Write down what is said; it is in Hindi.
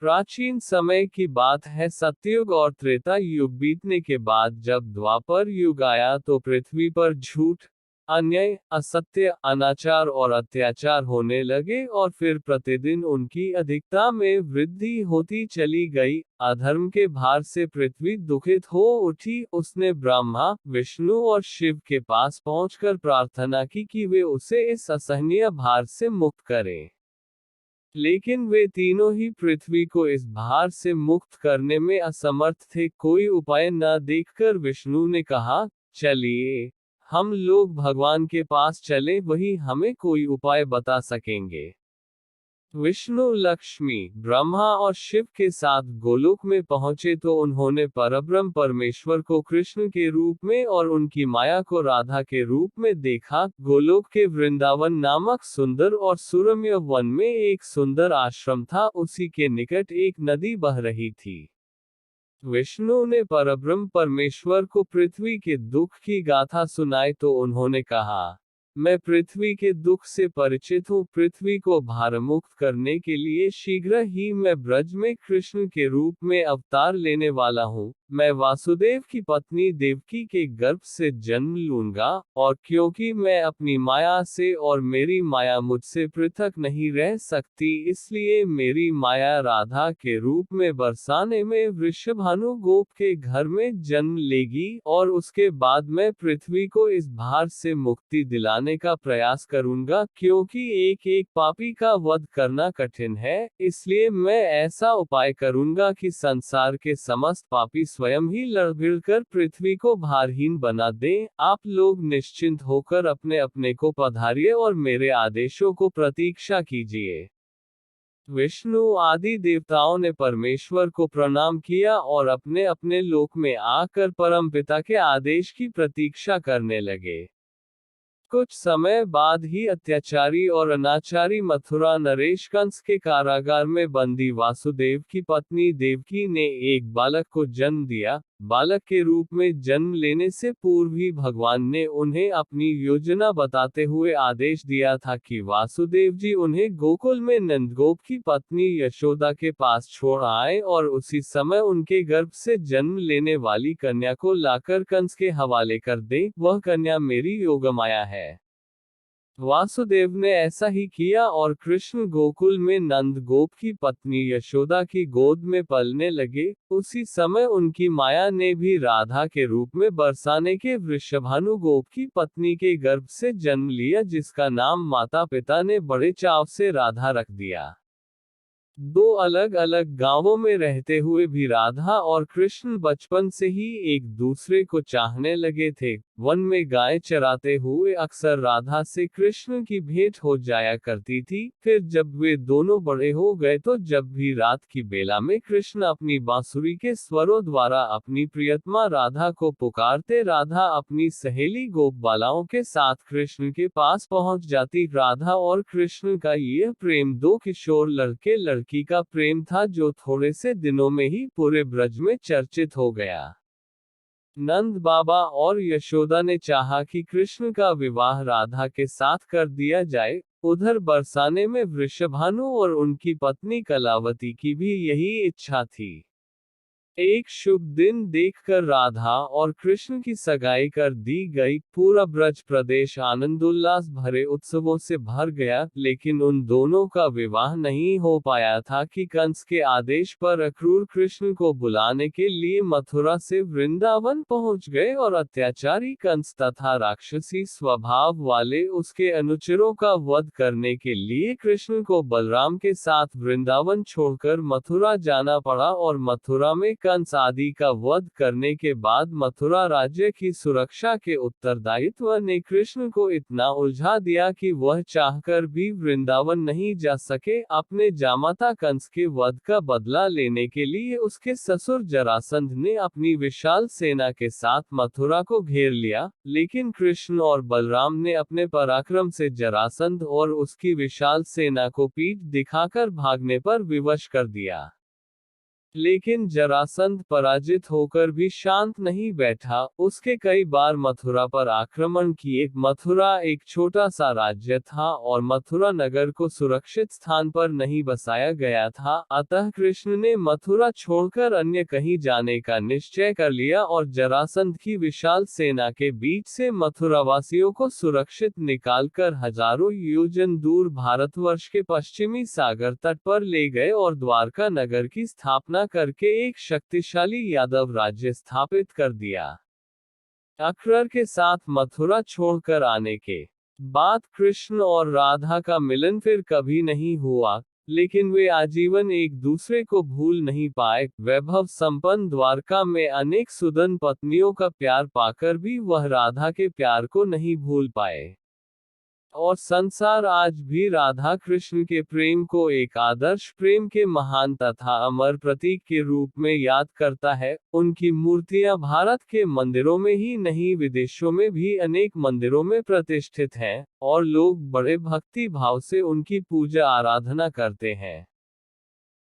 प्राचीन समय की बात है, सतयुग और त्रेता युग बीतने के बाद जब द्वापर युग आया तो पृथ्वी पर झूठ, अन्याय, असत्य, अनाचार और अत्याचार होने लगे और फिर प्रतिदिन उनकी अधिकता में वृद्धि होती चली गई। अधर्म के भार से पृथ्वी दुखित हो उठी। उसने ब्रह्मा, विष्णु और शिव के पास पहुंचकर प्रार्थना की कि वे उसे इस असहनीय भार से मुक्त करें। लेकिन वे तीनों ही पृथ्वी को इस भार से मुक्त करने में असमर्थ थे। कोई उपाय न देखकर विष्णु ने कहा, चलिए, हम लोग भगवान के पास चलें, वही हमें कोई उपाय बता सकेंगे। विष्णु, लक्ष्मी, ब्रह्मा और शिव के साथ गोलोक में पहुंचे तो उन्होंने परब्रह्म परमेश्वर को कृष्ण के रूप में और उनकी माया को राधा के रूप में देखा। गोलोक के वृंदावन नामक सुंदर और सुरम्य वन में एक सुंदर आश्रम था, उसी के निकट एक नदी बह रही थी। विष्णु ने परब्रह्म परमेश्वर को पृथ्वी के दुख की गाथा सुनाई तो उन्होंने कहा, मैं पृथ्वी के दुख से परिचित हूँ। पृथ्वी को भारमुक्त करने के लिए शीघ्र ही मैं ब्रज में कृष्ण के रूप में अवतार लेने वाला हूँ। मैं वासुदेव की पत्नी देवकी के गर्भ से जन्म लूंगा, और क्योंकि मैं अपनी माया से और मेरी माया मुझसे पृथक नहीं रह सकती, इसलिए मेरी माया राधा के रूप में बरसाने में वृषभानु गोप के घर में जन्म लेगी, और उसके बाद मैं पृथ्वी को इस भार से मुक्ति दिलाने का प्रयास करूंगा। क्योंकि एक एक पापी का वध करना कठिन है, इसलिए मैं ऐसा उपाय करूंगा कि संसार के समस्त पापी स्वयं ही लड़ भिड़कर पृथ्वी को भारहीन बना दें। आप लोग निश्चिंत होकर अपने अपने को पधारिए और मेरे आदेशों को प्रतीक्षा कीजिए। विष्णु आदि देवताओं ने परमेश्वर को प्रणाम किया और अपने अपने लोक में आकर परमपिता के आदेश की प्रतीक्षा करने लगे। कुछ समय बाद ही अत्याचारी और अनाचारी मथुरा नरेश कंस के कारागार में बंदी वासुदेव की पत्नी देवकी ने एक बालक को जन्म दिया। बालक के रूप में जन्म लेने से पूर्व ही भगवान ने उन्हें अपनी योजना बताते हुए आदेश दिया था कि वासुदेव जी उन्हें गोकुल में नंदगोप की पत्नी यशोदा के पास छोड़ आए और उसी समय उनके गर्भ से जन्म लेने वाली कन्या को लाकर कंस के हवाले कर दें। वह कन्या मेरी योगमाया है। वासुदेव ने ऐसा ही किया और कृष्ण गोकुल में नंद गोप की पत्नी यशोदा की गोद में पलने लगे। उसी समय उनकी माया ने भी राधा के रूप में बरसाने के वृषभानु गोप की पत्नी के गर्भ से जन्म लिया, जिसका नाम माता पिता ने बड़े चाव से राधा रख दिया। दो अलग अलग गांवों में रहते हुए भी राधा और कृष्ण बचपन से ही एक दूसरे को चाहने लगे थे। वन में गाय चराते हुए अक्सर राधा से कृष्ण की भेंट हो जाया करती थी। फिर जब वे दोनों बड़े हो गए तो जब भी रात की बेला में कृष्ण अपनी बांसुरी के स्वरों द्वारा अपनी प्रियतमा राधा को पुकारते, राधा अपनी सहेली गोपबालाओं के साथ कृष्ण के पास पहुंच जाती। राधा और कृष्ण का यह प्रेम दो किशोर लड़के लड़की का प्रेम था, जो थोड़े से दिनों में ही पूरे ब्रज में चर्चित हो गया। नंद बाबा और यशोदा ने चाहा कि कृष्ण का विवाह राधा के साथ कर दिया जाए। उधर बरसाने में वृषभानु और उनकी पत्नी कलावती की भी यही इच्छा थी। एक शुभ दिन देखकर राधा और कृष्ण की सगाई कर दी गई। पूरा ब्रज प्रदेश आनंदोल्लास भरे उत्सवों से भर गया, लेकिन उन दोनों का विवाह नहीं हो पाया था कि कंस के आदेश पर अक्रूर कृष्ण को बुलाने के लिए मथुरा से वृंदावन पहुंच गए और अत्याचारी कंस तथा राक्षसी स्वभाव वाले उसके अनुचरों का वध करने के लिए कृष्ण को बलराम के साथ वृंदावन छोड़कर मथुरा जाना पड़ा। और मथुरा में कंस आदि का वध करने के बाद मथुरा राज्य की सुरक्षा के उत्तरदायित्व ने कृष्ण को इतना उलझा दिया कि वह चाहकर भी वृंदावन नहीं जा सके। अपने जामाता कंस के वध का बदला लेने के लिए उसके ससुर जरासंध ने अपनी विशाल सेना के साथ मथुरा को घेर लिया, लेकिन कृष्ण और बलराम ने अपने पराक्रम से जरासंध और उसकी विशाल सेना को पीठ दिखाकर भागने पर विवश कर दिया। लेकिन जरासंध पराजित होकर भी शांत नहीं बैठा, उसके कई बार मथुरा पर आक्रमण किए। मथुरा एक छोटा सा राज्य था और मथुरा नगर को सुरक्षित स्थान पर नहीं बसाया गया था, अतः कृष्ण ने मथुरा छोड़कर अन्य कहीं जाने का निश्चय कर लिया और जरासंध की विशाल सेना के बीच से मथुरावासियों को सुरक्षित निकालकर हजारों योजन दूर भारतवर्ष के पश्चिमी सागर तट पर ले गए और द्वारका नगर की स्थापना करके एक शक्तिशाली यादव राज्य स्थापित कर दिया। अकबर के साथ मथुरा छोड़कर आने के बाद कृष्ण और राधा का मिलन फिर कभी नहीं हुआ, लेकिन वे आजीवन एक दूसरे को भूल नहीं पाए। वैभव संपन्न द्वारका में अनेक सुदन पत्नियों का प्यार पाकर भी वह राधा के प्यार को नहीं भूल पाए। और संसार आज भी राधा कृष्ण के प्रेम को एक आदर्श प्रेम के महान तथा अमर प्रतीक के रूप में याद करता है। उनकी मूर्तियां भारत के मंदिरों में ही नहीं, विदेशों में भी अनेक मंदिरों में प्रतिष्ठित हैं, और लोग बड़े भक्ति भाव से उनकी पूजा आराधना करते हैं।